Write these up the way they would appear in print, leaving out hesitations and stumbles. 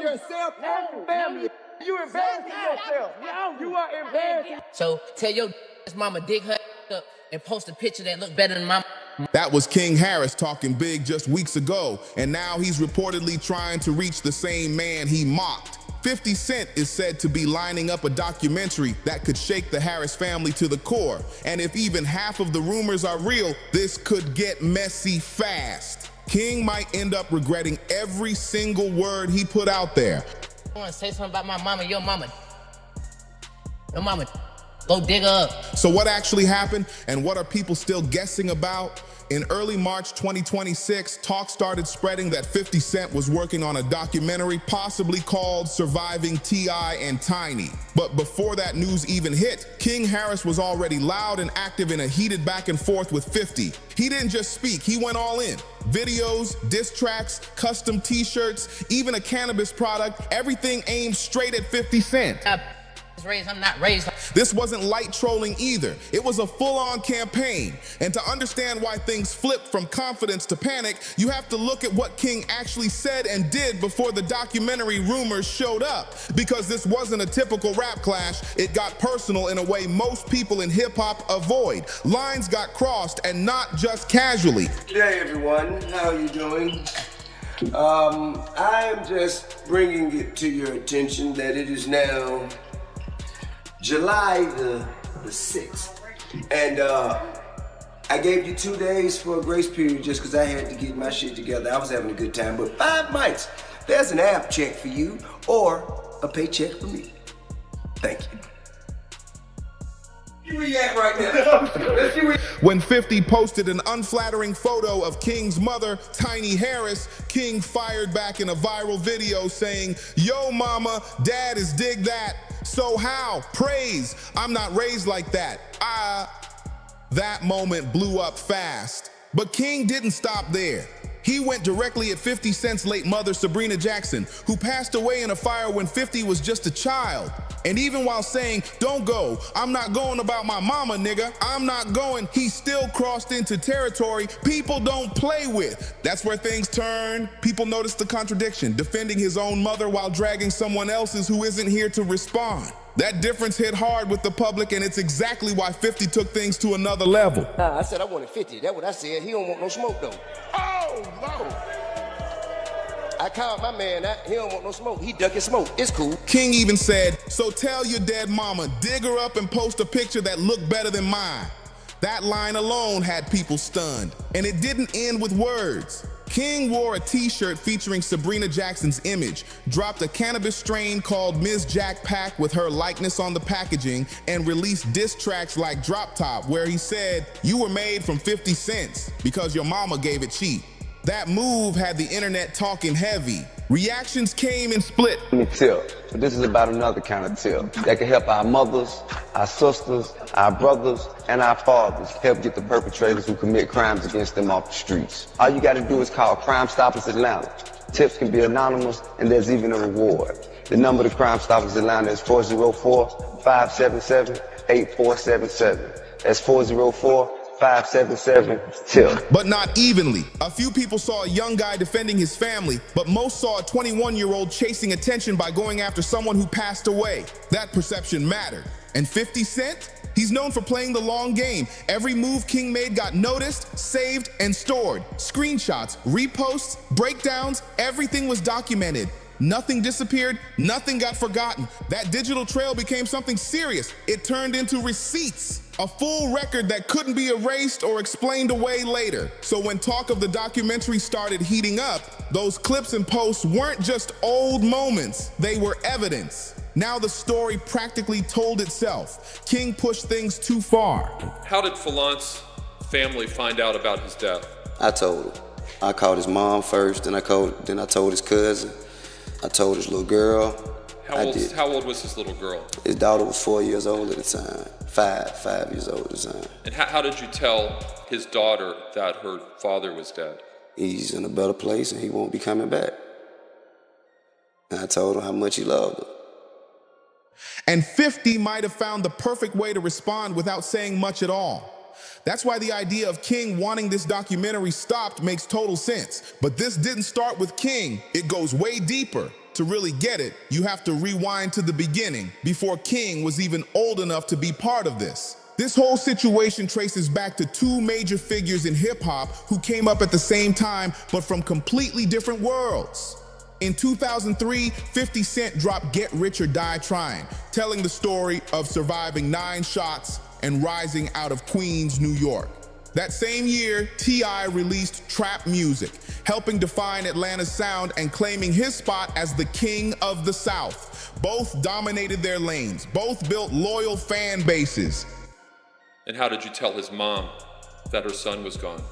yourself and your family. You embarrassing yourself. You are embarrassing. So tell your mama dig her up and post a picture that look better than my. That was King Harris talking big just weeks ago, and now he's reportedly trying to reach the same man he mocked. 50 Cent is said to be lining up a documentary that could shake the Harris family to the core. And if even half of the rumors are real, this could get messy fast. King might end up regretting every single word he put out there. I want to say something about my mama, your mama. Your mama, go dig her up. So what actually happened, and what are people still guessing about? In early March 2026, talk started spreading that 50 Cent was working on a documentary possibly called Surviving T.I. and Tiny. But before that news even hit, King Harris was already loud and active in a heated back and forth with 50. He didn't just speak, he went all in. Videos, diss tracks, custom t-shirts, even a cannabis product, everything aimed straight at 50 Cent. I'm not raised. This wasn't light trolling either. It was a full-on campaign. And to understand why things flipped from confidence to panic, you have to look at what King actually said and did before the documentary rumors showed up. Because this wasn't a typical rap clash, it got personal in a way most people in hip-hop avoid. Lines got crossed, and not just casually. Good day, everyone. How are you doing? I am just bringing it to your attention that it is now July the 6th, and I gave you 2 days for a grace period just because I had to get my shit together. I was having a good time, but 5 mics, there's an app check for you or a paycheck for me. Thank you. Where you at right now? Let's see where. When 50 posted an unflattering photo of King's mother, Tiny Harris, King fired back in a viral video saying, "Yo mama, dad is dig that. So how? Praise. I'm not raised like that." That moment blew up fast. But King didn't stop there. He went directly at 50 Cent's late mother, Sabrina Jackson, who passed away in a fire when 50 was just a child. And even while saying, "Don't go, I'm not going about my mama, nigga, I'm not going," he still crossed into territory people don't play with. That's where things turn. People noticed the contradiction, defending his own mother while dragging someone else's who isn't here to respond. That difference hit hard with the public, and it's exactly why 50 took things to another level. Nah, I said I wanted 50. That's what I said. He don't want no smoke, though. Oh, no. I called my man out. He don't want no smoke. He ducking smoke. It's cool. King even said, "So tell your dead mama, dig her up and post a picture that looked better than mine." That line alone had people stunned. And it didn't end with words. King wore a t-shirt featuring Sabrina Jackson's image, dropped a cannabis strain called Ms. Jack Pack with her likeness on the packaging, and released diss tracks like Drop Top, where he said, "You were made from 50 cents because your mama gave it cheap." That move had the internet talking heavy. Reactions came in split. Let me tell, but this is about another kind of tip that can help our mothers, our sisters, our brothers, and our fathers help get the perpetrators who commit crimes against them off the streets. All you gotta do is call Crime Stoppers Atlanta. Tips can be anonymous, and there's even a reward. The number to Crime Stoppers Atlanta is 404-577-8477. That's 404-577-TIP. But not evenly. A few people saw a young guy defending his family, but most saw a 21-year-old chasing attention by going after someone who passed away. That perception mattered. And 50 Cent? He's known for playing the long game. Every move King made got noticed, saved, and stored. Screenshots, reposts, breakdowns, everything was documented. Nothing disappeared, nothing got forgotten. That digital trail became something serious. It turned into receipts, a full record that couldn't be erased or explained away later. So when talk of the documentary started heating up, those clips and posts weren't just old moments, they were evidence. Now the story practically told itself. King pushed things too far. How did Falant's family find out about his death? I told him. I called his mom first, then I told his cousin. I told his little girl. How old was his little girl? His daughter was 4 years old at the time. Five years old at the time. And how did you tell his daughter that her father was dead? He's in a better place and he won't be coming back. And I told her how much he loved her. And 50 might have found the perfect way to respond without saying much at all. That's why the idea of King wanting this documentary stopped makes total sense. But this didn't start with King, it goes way deeper. To really get it, you have to rewind to the beginning, before King was even old enough to be part of this. This whole situation traces back to two major figures in hip-hop who came up at the same time, but from completely different worlds. In 2003, 50 Cent dropped Get Rich or Die Trying, telling the story of surviving 9 shots and rising out of Queens, New York. That same year, T.I. released Trap Music, helping define Atlanta's sound and claiming his spot as the king of the South. Both dominated their lanes, both built loyal fan bases. And how did you tell his mom that her son was gone?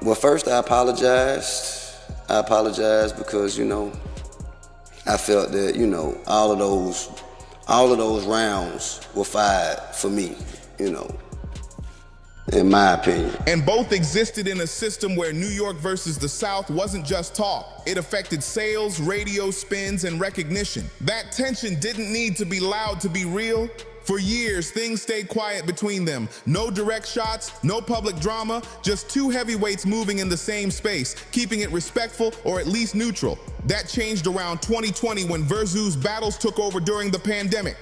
Well, first I apologized. I apologized because, I felt that, all of those rounds were fired for me, in my opinion. And both existed in a system where New York versus the South wasn't just talk. It affected sales, radio spins, and recognition. That tension didn't need to be loud to be real. For years, things stayed quiet between them. No direct shots, no public drama, just two heavyweights moving in the same space, keeping it respectful or at least neutral. That changed around 2020 when Versus battles took over during the pandemic.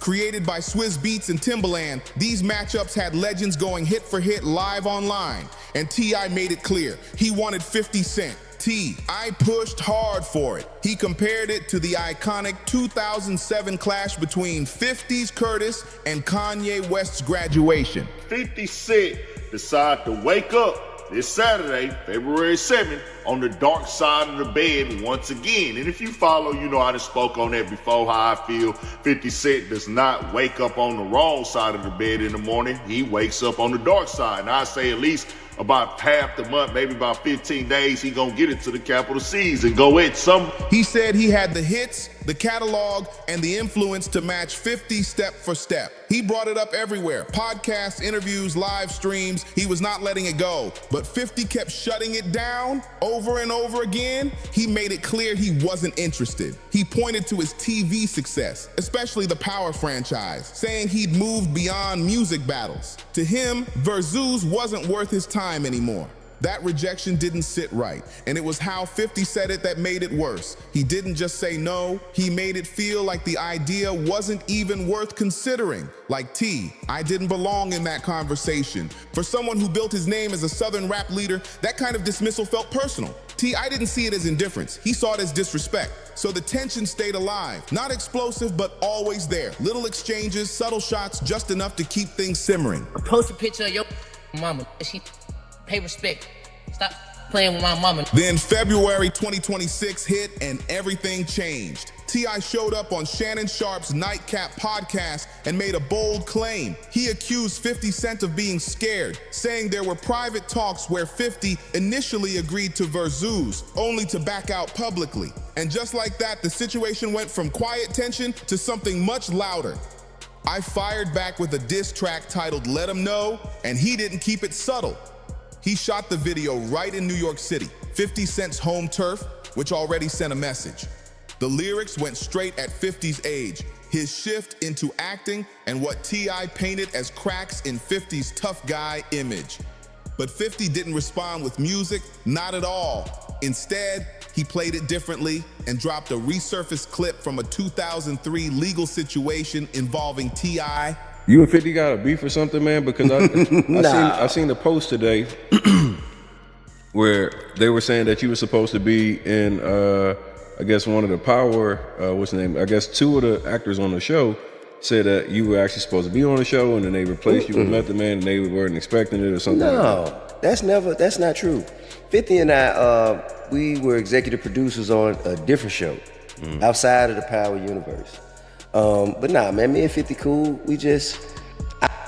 Created by Swizz Beatz and Timbaland, these matchups had legends going hit for hit live online. And T.I. made it clear, he wanted 50 Cent. I pushed hard for it. He compared it to the iconic 2007 clash between 50's Curtis and Kanye West's Graduation. 50 Cent decided to wake up this Saturday, February 7th, on the dark side of the bed once again. And if you follow, I done spoke on that before, how I feel 50 Cent does not wake up on the wrong side of the bed in the morning. He wakes up on the dark side. And I say at least about half the month, maybe about 15 days, he gonna get into the capital C's and go at some. He said he had the hits, the catalog, and the influence to match 50 step for step. He brought it up everywhere. Podcasts, interviews, live streams. He was not letting it go. But 50 kept shutting it down over and over again. He made it clear he wasn't interested. He pointed to his TV success, especially the Power franchise, saying he'd moved beyond music battles. To him, Versus wasn't worth his time anymore. That rejection didn't sit right, and it was how 50 said it that made it worse. He didn't just say no, he made it feel like the idea wasn't even worth considering. Like I didn't belong in that conversation. For someone who built his name as a Southern rap leader, that kind of dismissal felt personal. I didn't see it as indifference, he saw it as disrespect. So the tension stayed alive, not explosive, but always there. Little exchanges, subtle shots, just enough to keep things simmering. Post a picture of your mama. She pay respect. Stop playing with my mama. Then February 2026 hit and everything changed. T.I. showed up on Shannon Sharp's Nightcap podcast and made a bold claim. He accused 50 Cent of being scared, saying there were private talks where 50 initially agreed to Versus, only to back out publicly. And just like that, the situation went from quiet tension to something much louder. I fired back with a diss track titled Let 'Em Know, and he didn't keep it subtle. He shot the video right in New York City, 50 Cent's home turf, which already sent a message. The lyrics went straight at 50's age, his shift into acting, and what T.I. painted as cracks in 50's tough guy image. But 50 didn't respond with music, not at all. Instead, he played it differently and dropped a resurfaced clip from a 2003 legal situation involving T.I. You and 50 got a beef or something, man? Because I seen the post today where they were saying that you were supposed to be in, I guess one of the Power, what's the name? I guess two of the actors on the show said that you were actually supposed to be on the show, and then they replaced you with Method Man, and they weren't expecting it or something. No, that's not true. 50 and I, we were executive producers on a different show outside of the Power universe. But nah, man, me and 50 cool.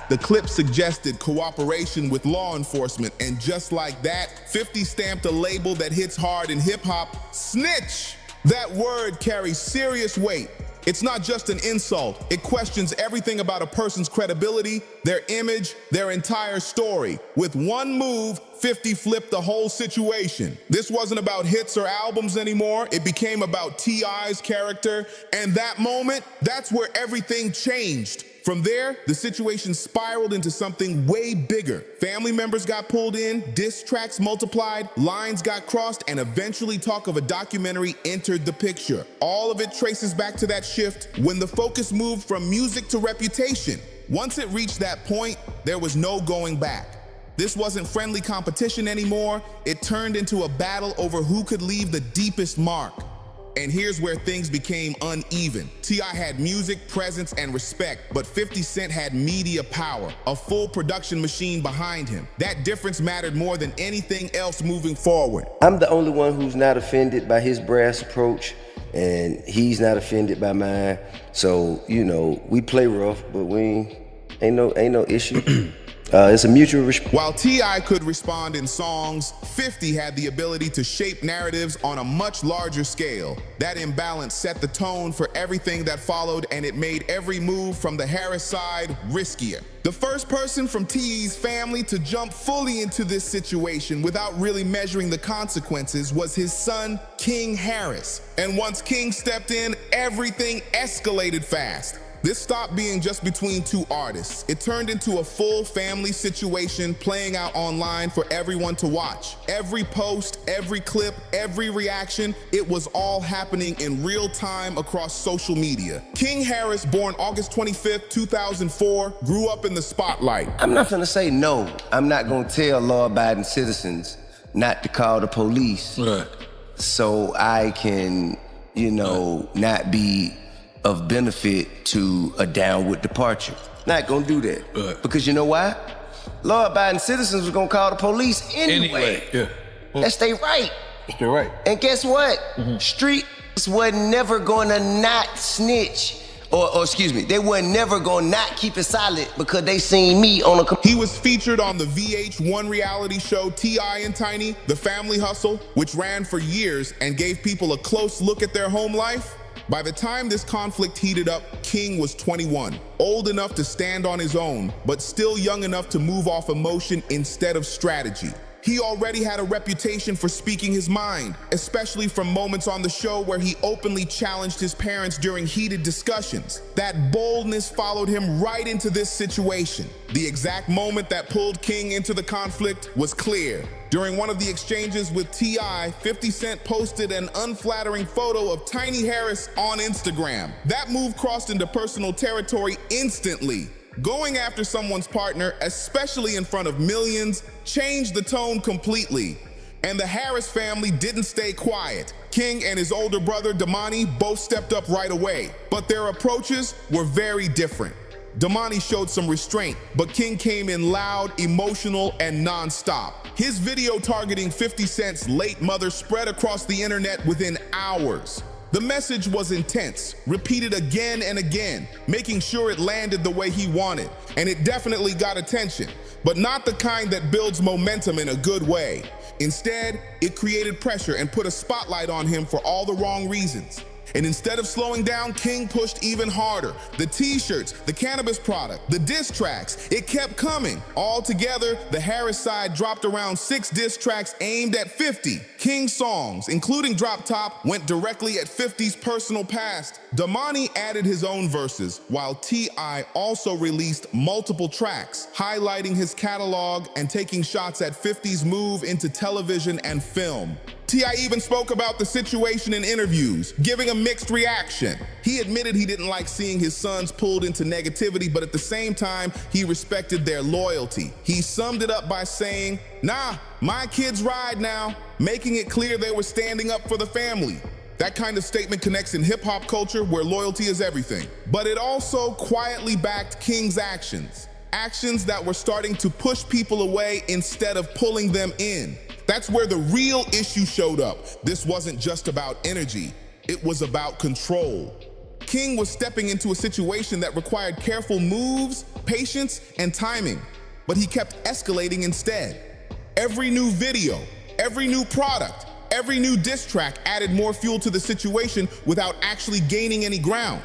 The clip suggested cooperation with law enforcement, and just like that, 50 stamped a label that hits hard in hip-hop: snitch. That word carries serious weight. It's not just an insult. It questions everything about a person's credibility, their image, their entire story. With one move, 50 flipped the whole situation. This wasn't about hits or albums anymore. It became about T.I.'s character. And that moment, that's where everything changed. From there, the situation spiraled into something way bigger. Family members got pulled in, diss tracks multiplied, lines got crossed, and eventually talk of a documentary entered the picture. All of it traces back to that shift when the focus moved from music to reputation. Once it reached that point, there was no going back. This wasn't friendly competition anymore. It turned into a battle over who could leave the deepest mark. And here's where things became uneven. T.I. had music, presence, and respect, but 50 Cent had media power, a full production machine behind him. That difference mattered more than anything else moving forward. I'm the only one who's not offended by his brass approach, and he's not offended by mine. So, you know, we play rough, but ain't no issue. It's a mutual respect. While T.I. could respond in songs, 50 had the ability to shape narratives on a much larger scale. That imbalance set the tone for everything that followed, and it made every move from the Harris side riskier. The first person from T.I.'s family to jump fully into this situation without really measuring the consequences was his son, King Harris. And once King stepped in, everything escalated fast. This stopped being just between two artists. It turned into a full family situation playing out online for everyone to watch. Every post, every clip, every reaction, it was all happening in real time across social media. King Harris, born August 25th, 2004, grew up in the spotlight. I'm not gonna say no. I'm not gonna tell law-abiding citizens not to call the police. Right. So I can, not be of benefit to a downward departure. Not gonna do that. Because you know why? Law-abiding citizens was gonna call the police anyway. Yeah. That's their right. That's their right. And guess what? Streets were never gonna not snitch. Or excuse me, they were never gonna not keep it silent because they seen me on a... He was featured on the VH1 reality show T.I. and Tiny, The Family Hustle, which ran for years and gave people a close look at their home life. By the time this conflict heated up, King was 21, old enough to stand on his own, but still young enough to move off emotion instead of strategy. He already had a reputation for speaking his mind, especially from moments on the show where he openly challenged his parents during heated discussions. That boldness followed him right into this situation. The exact moment that pulled King into the conflict was clear. During one of the exchanges with T.I., 50 Cent posted an unflattering photo of Tiny Harris on Instagram. That move crossed into personal territory instantly. Going after someone's partner, especially in front of millions, changed the tone completely. And the Harris family didn't stay quiet. King and his older brother, Damani, both stepped up right away. But their approaches were very different. Damani showed some restraint, but King came in loud, emotional, and non-stop. His video targeting 50 Cent's late mother spread across the internet within hours. The message was intense, repeated again and again, making sure it landed the way he wanted. And it definitely got attention, but not the kind that builds momentum in a good way. Instead, it created pressure and put a spotlight on him for all the wrong reasons. And instead of slowing down, King pushed even harder. The t-shirts, the cannabis product, the diss tracks, it kept coming. All together, the Harris side dropped around 6 diss tracks aimed at 50. King's songs, including Drop Top, went directly at 50's personal past. Damani added his own verses, while T.I. also released multiple tracks, highlighting his catalog and taking shots at 50's move into television and film. T.I. even spoke about the situation in interviews, giving a mixed reaction. He admitted he didn't like seeing his sons pulled into negativity, but at the same time, he respected their loyalty. He summed it up by saying, "Nah, my kids ride now," making it clear they were standing up for the family. That kind of statement connects in hip-hop culture where loyalty is everything. But it also quietly backed King's actions. Actions that were starting to push people away instead of pulling them in. That's where the real issue showed up. This wasn't just about energy, it was about control. King was stepping into a situation that required careful moves, patience, and timing, but he kept escalating instead. Every new video, every new product, every new diss track added more fuel to the situation without actually gaining any ground.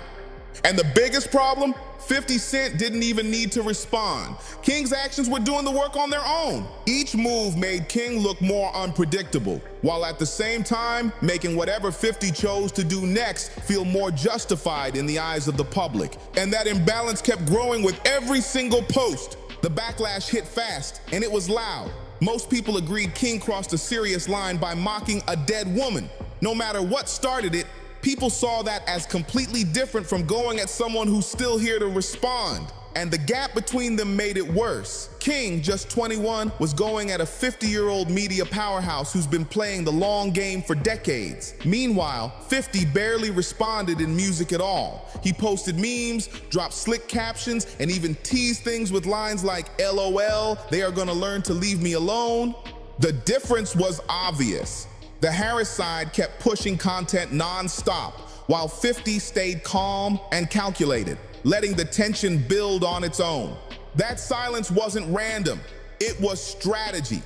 And the biggest problem? 50 Cent didn't even need to respond. King's actions were doing the work on their own. Each move made King look more unpredictable, while at the same time making whatever 50 chose to do next feel more justified in the eyes of the public. And that imbalance kept growing with every single post. The backlash hit fast, and it was loud. Most people agreed King crossed a serious line by mocking a dead woman. No matter what started it, people saw that as completely different from going at someone who's still here to respond. And the gap between them made it worse. King, just 21, was going at a 50-year-old media powerhouse who's been playing the long game for decades. Meanwhile, 50 barely responded in music at all. He posted memes, dropped slick captions, and even teased things with lines like, LOL, they are gonna learn to leave me alone. The difference was obvious. The Harris side kept pushing content non-stop, while 50 stayed calm and calculated, letting the tension build on its own. That silence wasn't random, it was strategy.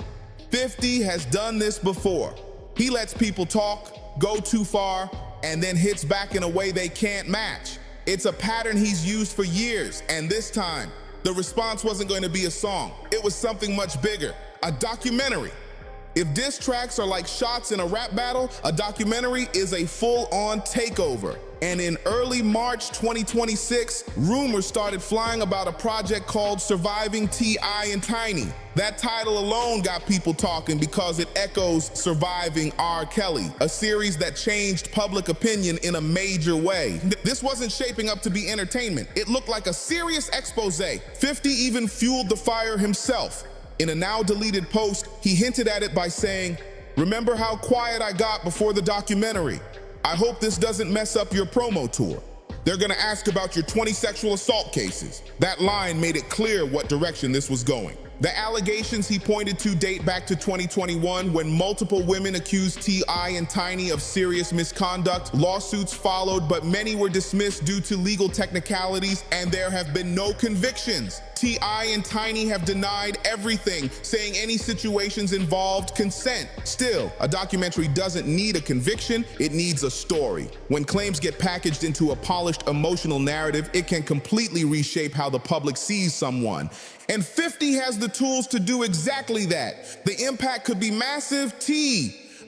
50 has done this before. He lets people talk, go too far, and then hits back in a way they can't match. It's a pattern he's used for years, and this time, the response wasn't going to be a song. It was something much bigger, a documentary. If diss tracks are like shots in a rap battle, a documentary is a full-on takeover. And in early March 2026, rumors started flying about a project called Surviving T.I. and Tiny. That title alone got people talking because it echoes Surviving R. Kelly, a series that changed public opinion in a major way. This wasn't shaping up to be entertainment. It looked like a serious expose. 50 even fueled the fire himself. In a now-deleted post, he hinted at it by saying, "Remember how quiet I got before the documentary? I hope this doesn't mess up your promo tour. They're gonna ask about your 20 sexual assault cases." That line made it clear what direction this was going. The allegations he pointed to date back to 2021 when multiple women accused T.I. and Tiny of serious misconduct. Lawsuits followed, but many were dismissed due to legal technicalities, and there have been no convictions. T.I. and Tiny have denied everything, saying any situations involved consent. Still, a documentary doesn't need a conviction, it needs a story. When claims get packaged into a polished emotional narrative, it can completely reshape how the public sees someone. And 50 has the tools to do exactly that. The impact could be massive.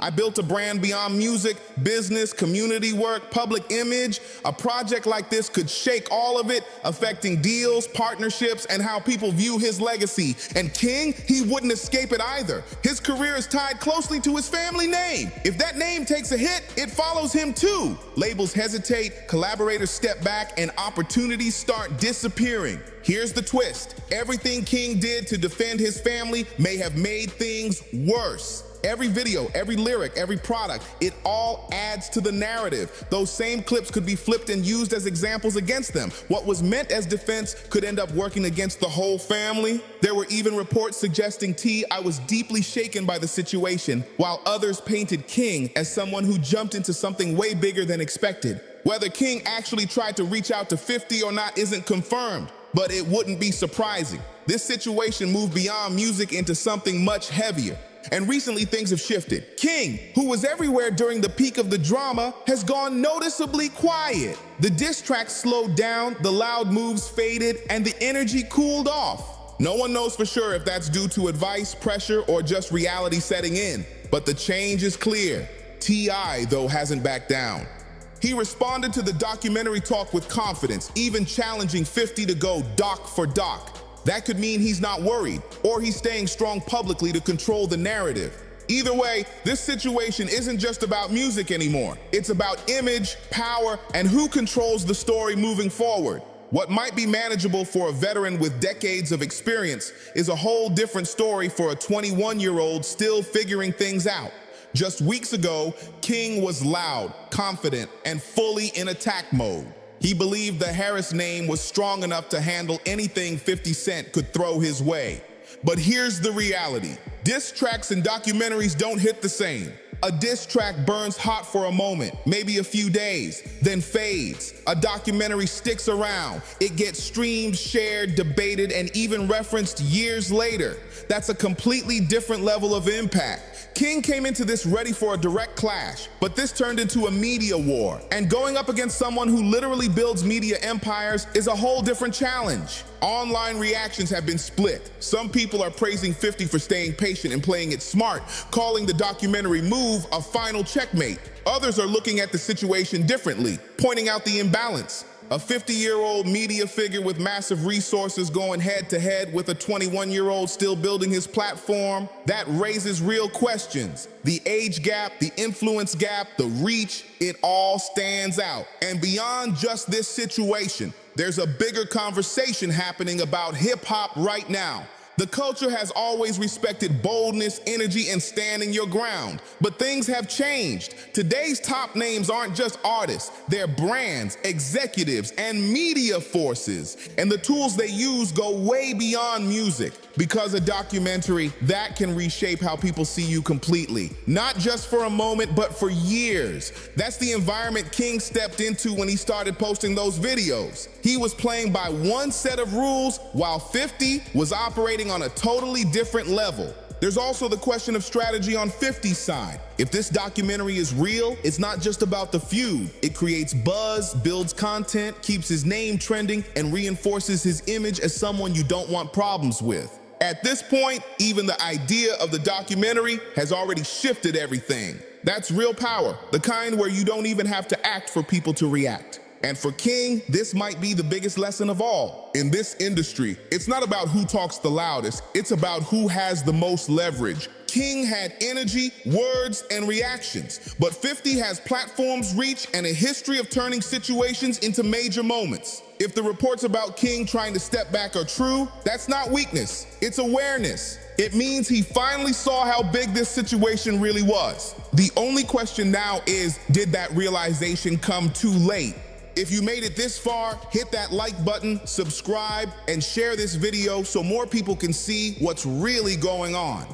I built a brand beyond music, business, community work, public image. A project like this could shake all of it, affecting deals, partnerships, and how people view his legacy. And King, he wouldn't escape it either. His career is tied closely to his family name. If that name takes a hit, it follows him too. Labels hesitate, collaborators step back, and opportunities start disappearing. Here's the twist. Everything King did to defend his family may have made things worse. Every video, every lyric, every product, it all adds to the narrative. Those same clips could be flipped and used as examples against them. What was meant as defense could end up working against the whole family. There were even reports suggesting T.I. was deeply shaken by the situation, while others painted King as someone who jumped into something way bigger than expected. Whether King actually tried to reach out to 50 or not isn't confirmed, but it wouldn't be surprising. This situation moved beyond music into something much heavier. And recently things have shifted. King, who was everywhere during the peak of the drama, has gone noticeably quiet. The diss tracks slowed down, the loud moves faded, and the energy cooled off. No one knows for sure if that's due to advice, pressure, or just reality setting in. But the change is clear. T.I., though, hasn't backed down. He responded to the documentary talk with confidence, even challenging 50 to go doc for doc. That could mean he's not worried, or he's staying strong publicly to control the narrative. Either way, this situation isn't just about music anymore. It's about image, power, and who controls the story moving forward. What might be manageable for a veteran with decades of experience is a whole different story for a 21-year-old still figuring things out. Just weeks ago, King was loud, confident, and fully in attack mode. He believed the Harris name was strong enough to handle anything 50 Cent could throw his way. But here's the reality. Diss tracks and documentaries don't hit the same. A diss track burns hot for a moment, maybe a few days, then fades. A documentary sticks around. It gets streamed, shared, debated, and even referenced years later. That's a completely different level of impact. King came into this ready for a direct clash, but this turned into a media war. And going up against someone who literally builds media empires is a whole different challenge. Online reactions have been split. Some people are praising 50 for staying patient and playing it smart, calling the documentary move a final checkmate. Others are looking at the situation differently, pointing out the imbalance. A 50-year-old media figure with massive resources going head-to-head with a 21-year-old still building his platform, that raises real questions. The age gap, the influence gap, the reach, it all stands out. And beyond just this situation, there's a bigger conversation happening about hip-hop right now. The culture has always respected boldness, energy, and standing your ground. But things have changed. Today's top names aren't just artists. They're brands, executives, and media forces. And the tools they use go way beyond music. Because a documentary, that can reshape how people see you completely. Not just for a moment, but for years. That's the environment King stepped into when he started posting those videos. He was playing by one set of rules, while 50 was operating on a totally different level. There's also the question of strategy on 50's side. If this documentary is real, it's not just about the feud. It creates buzz, builds content, keeps his name trending, and reinforces his image as someone you don't want problems with. At this point, even the idea of the documentary has already shifted everything. That's real power, the kind where you don't even have to act for people to react. And for King, this might be the biggest lesson of all. In this industry, it's not about who talks the loudest, it's about who has the most leverage. King had energy, words, and reactions, but 50 has platforms, reach, and a history of turning situations into major moments. If the reports about King trying to step back are true, that's not weakness, it's awareness. It means he finally saw how big this situation really was. The only question now is, did that realization come too late? If you made it this far, hit that like button, subscribe, and share this video so more people can see what's really going on.